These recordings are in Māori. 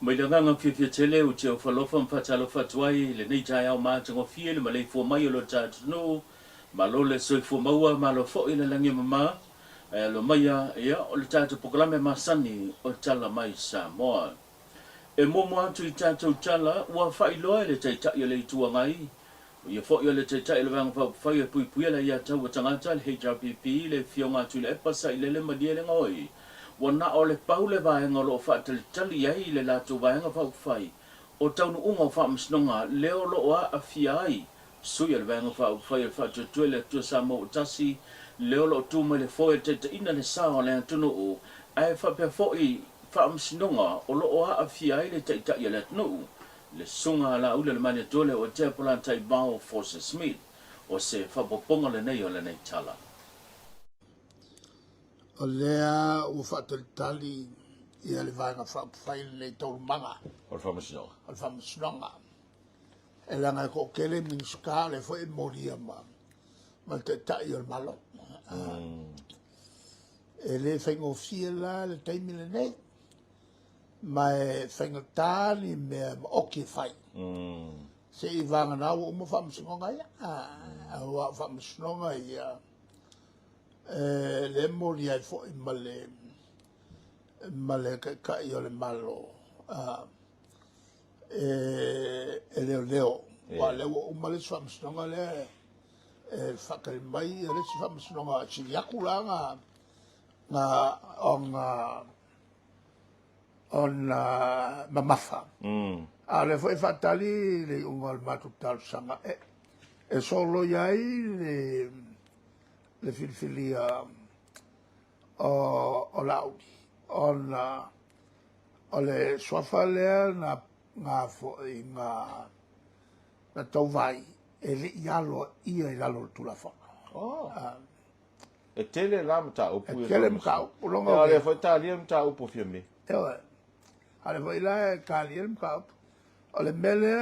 Mai le nganga fia tele o te o whalofa mwhatalo whatuai le nei tai au mātango fia le malei fua mai o lo tātunu ma lo le soi fua maua ma lo fo i le langi mama lo mai ia o le tātu pokalame masani o tala mai Samoa. E momo atu i tātou tala ua whailoa le taitai o le itua ngai o ia fo i le taitai le vanga whai e pui pui le ia tau o tangata le HRPP le fionga atu le epasa i le madia le ngoi. Wana o le pau le vaenga lo whaatalitali ai le lato vaenga whauwhai. O taunu unga o whaamsnonga leo lo a awhia ai. Sui le vaenga whauwhai le whaatutue le tua Samoa o tasi. Leo lo tūmai le foe te te ina le sao le antunu o. Ai whapea foe whaamsnonga o lo a awhia ai le te itai le atunu. Le sunga la ule le mani tole o te polantai bao Forces Smith. O se whapoponga le nei o le nei tala. O lea ua whaatalitali ia le vaenga whai le taurumanga. O le whamasinoga. O le whamasinoga. E langa ko kele minuska le fo e moria ma te tai o le malo. E le whaingo fia la le taimi le nei. Ma e whaingo tāni me oki whai. Se i vanga nau o mo whamasinoga ia. Ua whamasinoga ia. Le mori ai fo i male ka i o le malo leo wa le o male whamsonga le whakari mai le si whamsonga siriaku la on mamafa a le fo i whatali le unga le matu talu sanga e solo iai le filifilia o laudi o le swafa lea nga fo i nga tau vai e le ialo ia i lalo tula whaka. E tele la mta upu e tele mta upu longa o le fo talia mta upu fia me ewe ale fo ila e kalia mta upu o le mele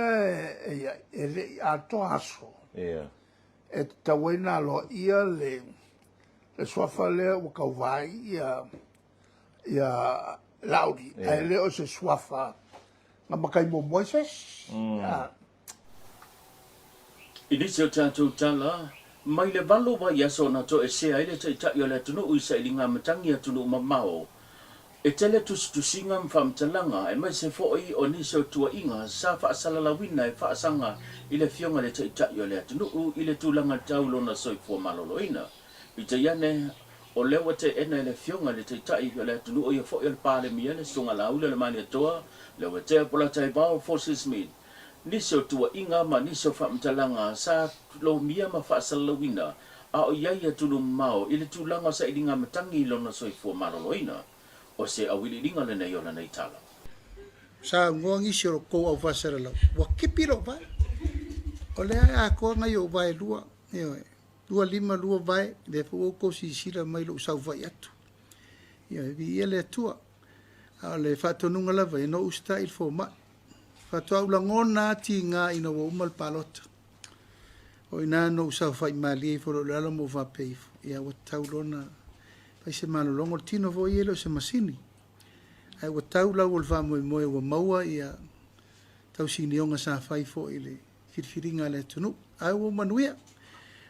e le ato aso e tawaina lo ia le swafa le o kauvai ia laudi e le o se swafa nga makai mo Moises Inisi o tātou tala mai le valo wa yaso na to e se ai le taitai o le tunu uisa i linga matangi a tunu mamao e tele tusinga mwhamtalanga e mai se fo'i o nisi o tua inga sa whaasalalawina e whaasanga i le fionga le taitai o le tunu i le tūlanga taulo na soifua maloloina i te iane o lewa te ena i le fionga le taitai o le tunu o ia fo'i o le pāle mia le sunga laule le mani atoa lewa te apola tai bao Forces Smith nisi o tua inga ma nisi o whamtalanga sa lo mia ma whaasalalawina a o iai a tunu mao i le tūlanga sa i linga matangi lo na soifua maloloina o se awili linga le nei o le nei tala. Sa ngongi si o kou au whasara lau. Wa kipi ro vai. O lea a koa ngai o vai lua. Lua lima lua vai. Le fu o kou si sila mai lo usau vai atu. Vi ia le atua. A le whatonunga lava e no usta il fo mai. Whatua ula ngona ati ngā ina wa umal palota. O ina no usau vai mali e foro le ala mo va peifo. Ia wa taulona pai se malolongo tino vo ielo se masini. Ai wa tau lau o lwa moe wa maua ia tau sinionga sa fai fo ile firfiringa le tunu. Ai wa manuia.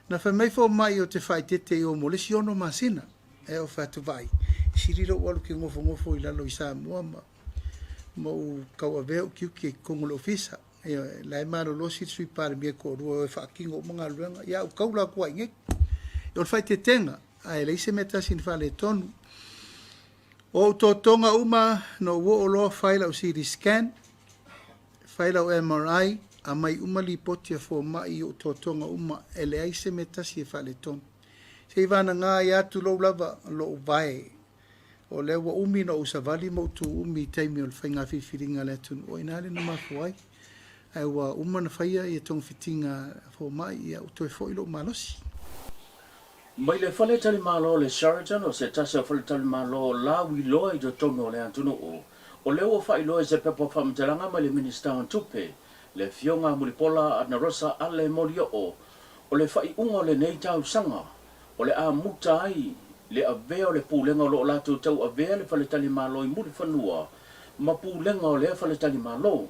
Na wha mai fo mai o te whai tete o mo lesi ono masina. E o whatu vai. Siriro walu ki ngofo i lalo i sa mua ma. Mo kau a veo ki uke kongolo ofisa. Lai maro lo si sui pare mia ko rua e whaakingo o mga luenga. Ia u kau la kua ingek. I o whai tetenga. Ai le se meta sin fale tonu o totonga uma no wo lo faila o CT scan faila o MRI a mai uma li potia fo mai o totonga uma ele ai se meta si fale tonu se ivana nga ya tu lo lava lo vai o le wo umi no usavali mo tu umi taimi o fainga fifiringa le tunu o ina le na mafuai ai wa uma na faia e tong fitinga fo mai ia o to fo ilo malosi. Mai le fale tali malo le Sheraton o se tasa fale tali malo la wilo i do tono le antunu o le o fai loe se pepo whamtalanga mai le minista antupe le fionga mulipola na rosa ale molio o le fai unga le nei tau sanga o le a mutai le avea o le pulenga o lo latu tau avea le fale tali malo i muri whanua mapulenga o le fale tali malo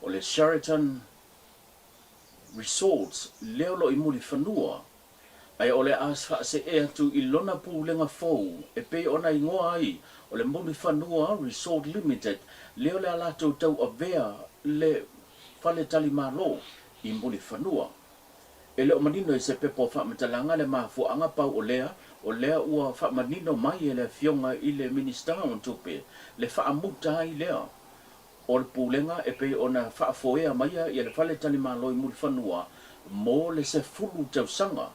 o le Sheraton Resorts leo lo i muli whanua ai o le asfa se e atu i lona pulenga fou e pe ona ingoa ai o le muli whanua Resort Limited leo le alato tau a vea le fale tali malo i muli whanua e leo manino i se pepo whamatalanga le mafu anga pau o lea ua whamanino mai e le fionga i le minister on tupe le whaamuta ai lea o le pulenga e pe ona whaafoea mai i le fale tali malo i muli whanua mo le se fulu tau sanga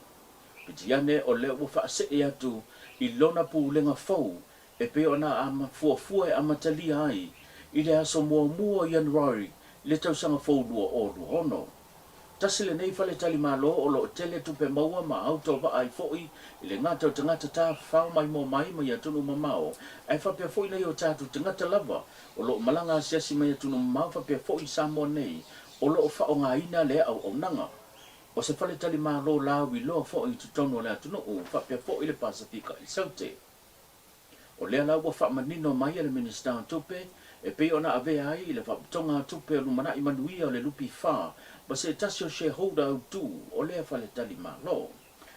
pitiane o le ua whaase e atu i lona pulenga fau e pe ona ama fuafua e ama talia ai i le aso mua Januari le tau sanga fau lua o luhono. Tasile nei fale tali malo o lo tele tupe maua ma auto va ai foi i le ngata o tangata ta whao mai mo mai mai atunu mamao ai whapea foi nei o tatu tangata lava o lo malanga asiasi mai atunu mamao whapea foi Samoa nei o lo whao ngā ina le au nanga. O se fale tali malo lawi loa foi i tutono le atunu o whapea foi le Pasifika i saute. O lea lau wa whamanino mai le minister tupe e pe ona ave ai i le whapatonga tupe o lumana i manuia o le lupi wha ma se tasio shareholder au tu o lea fale tali malo.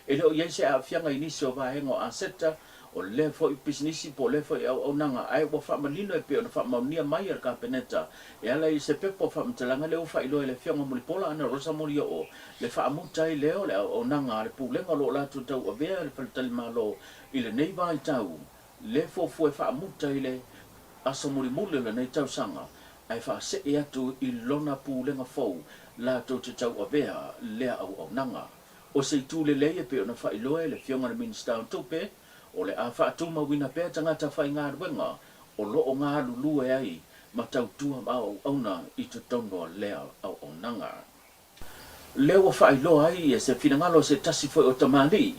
E leo iei se a fianga inisi o vahengo a seta o lea fo i pisinisi po lea fo i au nanga ai wa whamanino e pe ona whamaunia mai ar kapeneta e ala i se pepo whamatalanga leo wha ilo e le fianga mulipola ana rosa mori o le whaamutai leo le au nanga le pulenga lo latu tau avea le fale tali malo i le neiva i tau le fo e whaamutai le aso muli le nei tau sanga ai wha se e atu i lona pulenga fau la tau te tau avea lea au nanga. O se tu le leie pe ona wha iloe le fionga le minister tupe o le a wha atuma wina pea tangata whai ngā ruenga o loo ngā lulue ai ma tau tua au auna i te tono lea au nanga. Leo wa wha iloa ai e se finangalo se tasi foi o tamali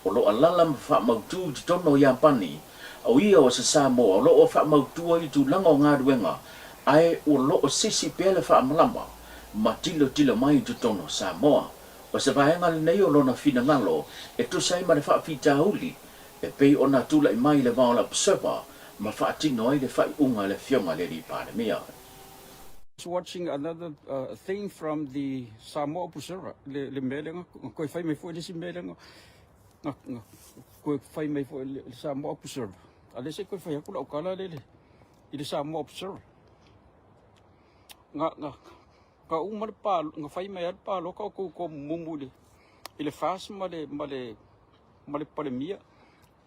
o lo alala ma wha mautu te tono Japani au ia o se Samoa o loo wha mautua i tu langa o ngā ruenga ai o loo sisi pea le wha malama ma tilo mai tu tono Samoa. O se vaenga le nei o lona fina ngalo e tu sai ma le wha fita uli e pei ona tula i mai le vaola observer ma wha atino ai le wha i unga le fionga le ripane mea. Watching another thing from the Samoa Observer, le melenga, koe whai mai fwoi lesi melenga, koe whai mai fwoi le Samoa Observer. Ale se koe whai akula o kala lele, i le Samoa Observer. Ka uma le palo, nga whai mai al palo, ka ko mumuli. I le fast ma le palemia,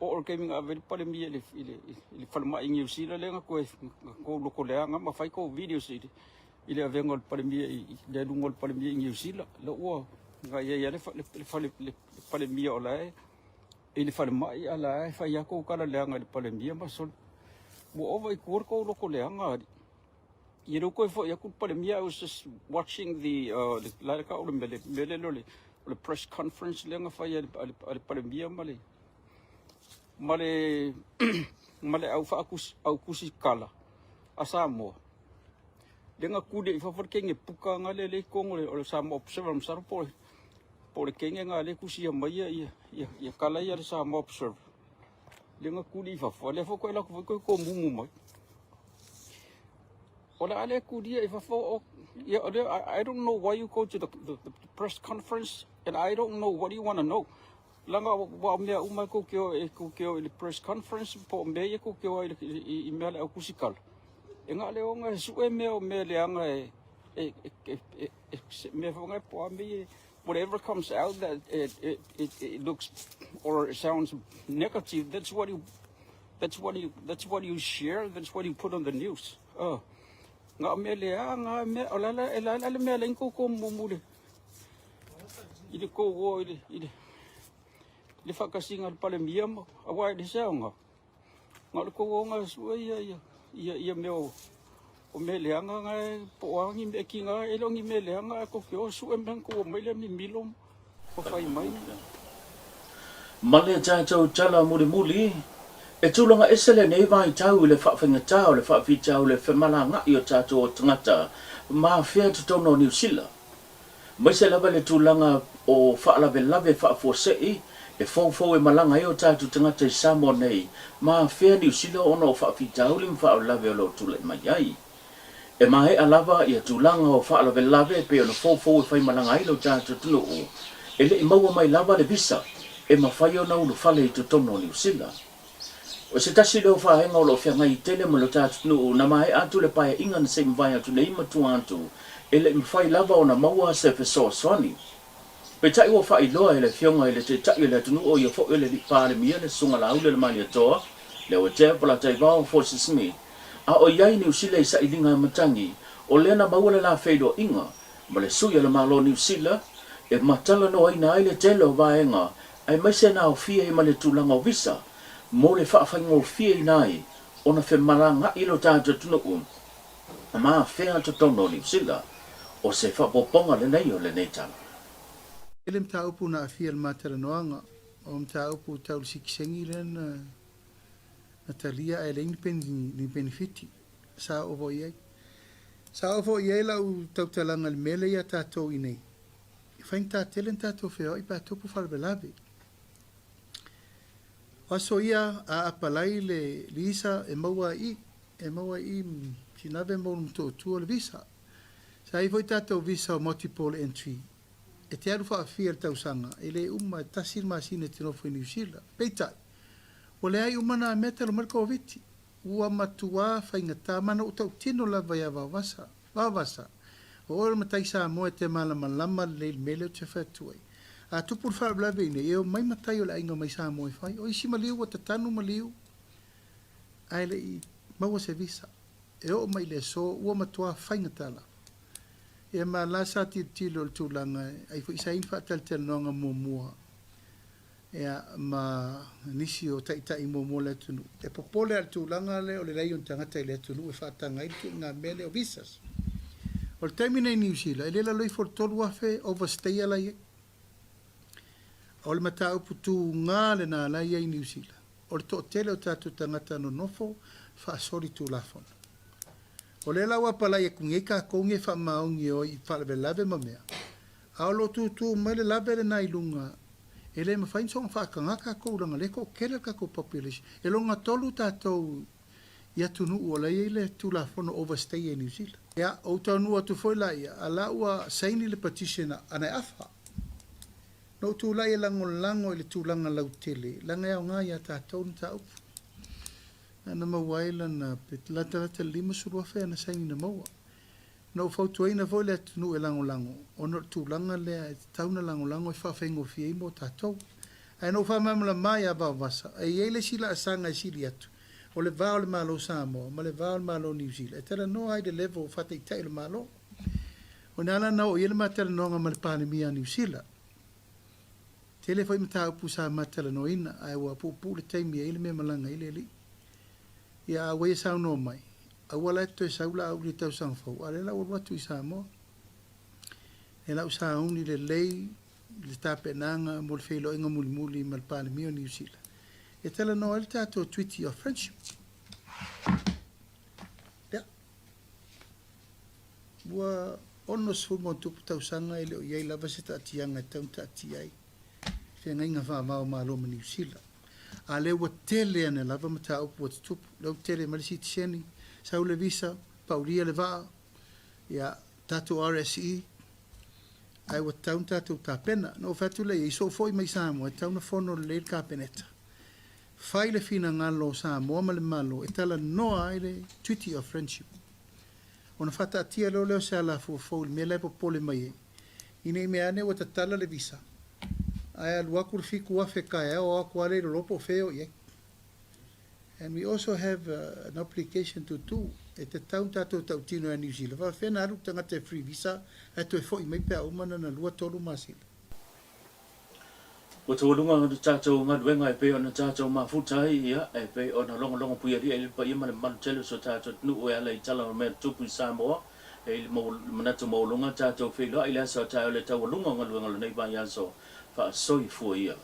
o gaming a veri palemia, i le whalema i New Zealand lenga, ko loko leanga, ma whai ko videos i le avenga le palemia, i le lungo le palemia i New Zealand, le ua, nga ia le palemia o lae, i le whalema i a lae, whai ako kala leanga le palemia, ma sol, mo ova I kuar ko loko leanga, I ruko fo yakut palemia. I was just watching the like o le press conference lenga fa ya le palemia male au fa au kusi kala asamo lenga kude fa for kenge puka ngale le kongo le Samoa Observer msar po le kenge ngale kusi ya mai ya kala ya Samoa Observer lenga kude fa le fo ko la ko mumu mai. I don't know why you go to the press conference, and I don't know what you want to know. Langa wa mea uma ko kio the press conference po mea ko kio I mea le akusikal. E ngā leo ngā su e mea o mea le anga mea whangai po mea whatever comes out that it looks or sounds negative. That's what you share. That's what you put on the news. Nga melea nga me olala elala me lenko ko mumule ile ko wo ile le fakasinga le palemia mo awa de saunga nga ko wo nga su ia me o melea nga po angi me kinga elongi melea nga ko ko su emben ko mele mi milom ko fai mai male tau tala muli e tūlanga esele nei vai tau le whawhingata o le whawhitau le whamalanga I o tātou o tangata ma whea tutono New Zealand. Mai se lawa le tūlanga o whaalawe lawe whaafosei e fo e malanga yo tatu tangata samo nei ma fea ni usila ona o whaafitau li mwha o lave o lo tula mai ai. E mai alava ia tulanga o wha lave pe ona fo e whai malanga ilo tatu tunu o. E le imaua mai lava le visa e ma whai o na ulu whale i tutono ni usila. O se tasi leo whahenga o lo whianga i tele mo lo tatu tunu o na mai atu le pae inga na se mwai atu le ima tuantu e le mwhai lava o na maua se fesoa swani. Pe tai o fai loa ele fionga ele te tai ele tunu o ia fo ele di pare mia le sunga la ule le mani toa le o te pola tai vao forces me a o iai ni usile sa ilinga matangi o lena maula la feido inga ma le suia le malo ni usila e matala no aina ai le tele o vaenga ai mai se na o fia i ma le tulanga o visa mo le whaafainga o fia i nai o na fe maranga ilo tātua tunu a maa fea to tono ni usila o se whapoponga le nei o le nei tala. Ele mta upu na afia le matara noanga, o mta upu tau sikisengi le na talia e le ni benefiti, sa ovo iei. Sa ovo iei lau tau talanga le mele ia tātou i nei. I whain tā tele tātou wheo i pā tupu whalbelawe. Waso ia a apalai le visa e maua i sinave mau mto tua le visa. Sa i voi tātou visa o multiple entry. E te aru whaafia le tausanga, e le uma tasir masine te nofo i New Zealand. Peitai, o le ai umana a meta lo marka o viti. Ua matua whaingata mana o tau tino la vai a vavasa. O ora matai sa moe te malama lama le mele o te whatuai. A tupur whaablawe ine, e o mai matai o le ainga mai sa moe whai. O isi maliu, o tatanu maliu. Ai le i maua se visa. E o mai le so, ua matua whaingata la. E ma la sa tilo le tūlanga, ai fo isa infa tal noanga mua. E ma nisi o tai mua le tunu. E popole al tūlanga le o le rei on tangata i le tunu, e whaatanga i ki ngā mele o visas. O le taimina i New Zealand, e le la loi for tolu afe overstay ala i. O le mata upu tū ngā le nā ala i New Zealand. O le to tele o tātou tangata no nofo, whaasori tū lafona. O le lawa pala ia kunge ka konge wha maungi o i whalawe lawe mamea. A o lo tū mai le lawe le nai lunga. E le ma whain songa whaakanga ka kouranga le ko kere ka ko population. E longa tolu tātou ia tunu ua lai e le tūlafono overstay e New Zealand. Ia, o taunu atu foi la ia, a la ua saini le petitioner anai afa. No tū lai e lango i le tūlanga lau tele. Langa au ngā ia tātou ni tā upu. Ana mawaila na petlata lima surua fe na saini na mawa. No fautu na foi le tunu e lango. Ono tūlanga le tauna lango e whawhengo fie mo tātou. Ai no whamamala mai a vavasa. Ai eile sila asanga sili atu. O le vao le malo Samoa, ma le vao le malo New Zealand. E tera no ai de level o whate i tai le malo. O nana na o iele matala noanga ma le pandemia New Zealand. Tele foi mata upu sa matala no ina. Ai wa pupu le taimi eile me malanga ile li. Ia awe sa no mai. Awala to e saula au li tau sang fau. Ale la ua tu i Samoa. E la usa uni le lei, le tape nanga, mo le feilo inga muli ma le pandemia New Zealand. E tala no ele tātou treaty of friendship. Ia. Ua ono sfungo tupu tausanga ele o iei lava se taatianga taun taatiai. Whenga inga whaamao malo ma New Zealand. A le ua tele ane lava mata upu wa tupu. Lau tele malisi tiseni, sau le visa, pauria le vaa. Ia tātou RSE. Ai wa taun tātou tāpena. No fatu le iso foi mai Samoa. Tauna fono le kāpeneta. Fai le fina ngalo Samoa ma le malo. E tala noa ai le treaty of friendship. Ona fata atia leo se ala fo me le popole mai. Ine me ane wa tatala le visa. Ai alu aku fiku afe kai o aku ale lopo feo ye. And we also have an application to do. E te taun tātou tautino a New Zealand. Wa whena aru tanga te free visa. E toi fo i mai pia umana na lua tolu masila. Ko tō runga ngā tātou ngā duenga e pe o na tātou mafutai ia e pe o na longa puia ria e pa ima le manu tele so tātou tunu o e ala i tala o mea tupu i Samoa e ili manatu maulunga tātou whiloa i le asa o tāo le tau lunga ngā duenga le nei pai aso wha soi fua ia.